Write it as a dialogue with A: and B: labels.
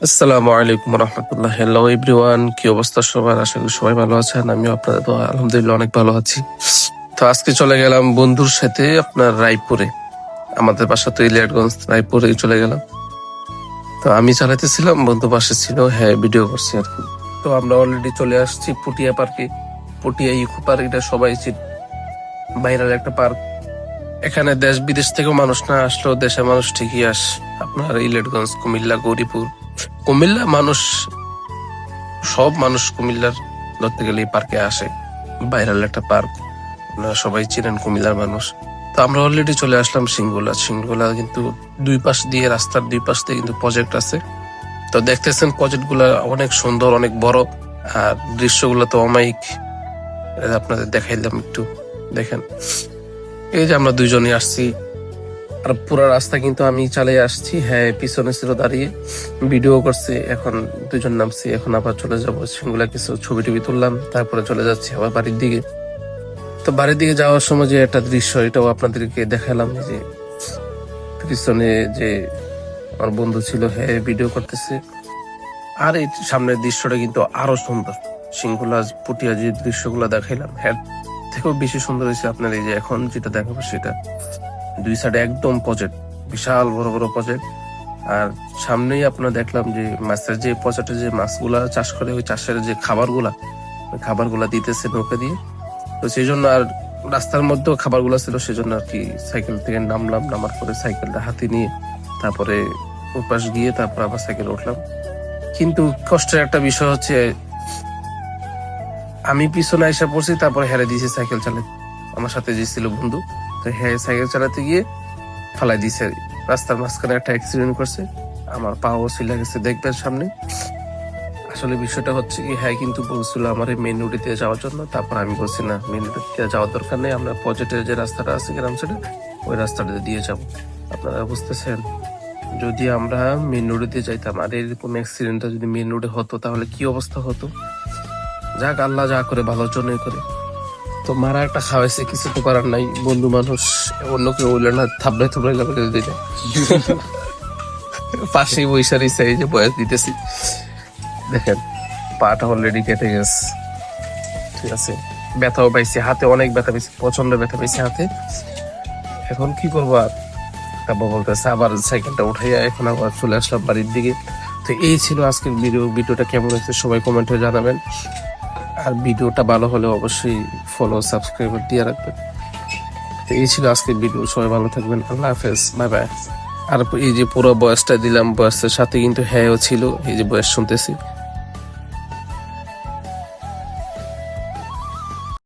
A: আসসালামু আলাইকুম রহমতুল্লাহ। Hello everyone, কি অবস্থা সবার? আশা করি সবাই ভালো আছেন। আমিও আপনাদের তো আলহামদুলিল্লাহ অনেক ভালো আছি। তো আজকে চলে গেলাম বন্ধুর সাথে আপনার রায়পুরে। আমাদের বাসা তো ইলিয়াটগঞ্জ, রায়পুরে চলে গেলাম। তো আমি চালাতেছিলাম, বন্ধু পাশে ছিল, হ্যাঁ ভিডিও করছি আর কি। তো আমরা অলরেডি চলে আসছি পুটিয়া পার্কে। পুটিয়া ইকো পার্ক, এটা সবাই ভাইরাল একটা পার্ক। এখানে দেশ বিদেশ থেকেও মানুষ না আসলেও দেশের মানুষ ঠিকই আপনার ইলিয়াটগঞ্জ, কুমিল্লা, গৌরীপুর, কুমিল্লা মানুষ, সব মানুষ কুমিল্লার ধরতে গেলে এই পার্কে আসে। ভাইরাল একটা পার্ক, আপনারা সবাই চিনেন কুমিল্লার মানুষ। তো আমরা অলরেডি চলে আসলাম সিংগুলা কিন্তু রাস্তার দুই পাশ দিয়ে কিন্তু প্রজেক্ট আছে। তো দেখতেছেন প্রজেক্ট গুলা অনেক সুন্দর, অনেক বড়, আর দৃশ্যগুলো তো অমায়িক। আপনাদের দেখাইলাম, একটু দেখেন। এই যে আমরা দুইজনই আসছি, আর পুরো রাস্তা কিন্তু আমি চালিয়ে আসছি। হ্যাঁ, পিছনে ছিল দাঁড়িয়ে ভিডিও করছে। এখন দুজন নামছি, এখন আবার চলে যাবো সিংগুলা, কিছু ছবি টবি তুললাম, তারপরে চলে যাচ্ছি আবার বাড়ির দিকে। তো বাড়ির দিকে যাওয়ার সময় যে একটা দৃশ্য, এটাও আপনাদেরকে দেখালাম, যে পিছনে যে আমার বন্ধু ছিল, হ্যাঁ ভিডিও করতেছে। আর এই সামনের দৃশ্যটা কিন্তু আরো সুন্দর। সিংগুলা পুটিয়া যে দৃশ্যগুলো দেখাইলাম, হ্যাঁ থেকেও বেশি সুন্দর হয়েছে। আপনার এই যে এখন যেটা দেখাবো সেটা, দুই সাইডে একদম প্রজেক্ট, বিশাল বড় বড় প্রজেক্ট। আর সামনেই আপনার দেখলাম যে মাছের যে প্রজেক্টে যে মাছগুলা চাষ করে, ওই চাষের যে খাবারগুলা দিতেছে নৌকা দিয়ে। তো সেই জন্য, আর রাস্তার মধ্যেও খাবারগুলা ছিল, সেজন্য আর কি সাইকেল থেকে নামার পরে সাইকেলটা হাতে নিয়ে তারপরে উপাস গিয়ে তারপর আবার সাইকেল উঠলাম। কিন্তু কষ্টের একটা বিষয় হচ্ছে, আমি পিছনে এসে পড়ছি, তারপরে হেরে দিয়েছি সাইকেল চালাতে। আমার সাথে যে ছিল বন্ধু, তো হ্যাঁ সাইকেল চালাতে গিয়ে ফালাই দিছে রাস্তার মাঝখানে, একটা অ্যাক্সিডেন্ট করছে। আমার পাও ছিলে গেছে, দেখবেন সামনে। আসলে বিষয়টা হচ্ছে কি, হ্যাঁ কিন্তু বলছিল আমার এই মেন রোডে দিয়ে যাওয়ার জন্য। তারপর আমি বলছি না, মেন রোডে দিয়ে যাওয়ার দরকার নেই, আমরা প্রজেক্টের যে রাস্তাটা আছে গ্রাম সাইডে, ওই রাস্তাটা দিয়ে যাব। আপনারা বুঝতেছেন, যদি আমরা মেন রোডে দিয়ে যাইতাম আর এরকম অ্যাক্সিডেন্টটা যদি মেন রোডে হতো, তাহলে কি অবস্থা হতো। যাক, আল্লাহ যা করে ভালোর জন্যই করে। তো মারা একটা খাওয়াইছে, কিছু তো করার নাই, বন্ধু মানুষ, অন্য কেউ হইলে না থাবড়ে থাবড়ে লাগবে দিতে। পাশেই বৈশারি চাই যে বয়স দিতেছি, দেখেন পাটা অলরেডি কেটে গেছে। ঠিক আছে, ব্যথাও পাইছি হাতে, অনেক ব্যথা পাইছি, প্রচন্ড ব্যথা পাইছি হাতে। এখন কি করবো আর, তারপর বলতেছে আবার সাইকেলটা উঠাইয়া এখন আবার চলে আসলাম বাড়ির দিকে। তো এই ছিল আজকের ভিডিওটা কেমন হয়েছে সবাই কমেন্টে জানাবেন। আর ভিডিওটা ভালো হলে অবশ্যই ফলো সাবস্ক্রাইব দিয়ে রাখবেন। তো এই ছিল আজকের ভিডিও, সবাই ভালো থাকবেন, আল্লাহ হাফেজ, বাই বাই। আর এই যে পুরো বয়সটা দিলাম, বয়সের সাথে কিন্তু হ্যাঁও ছিল, এই যে বয়স শুনতেছি।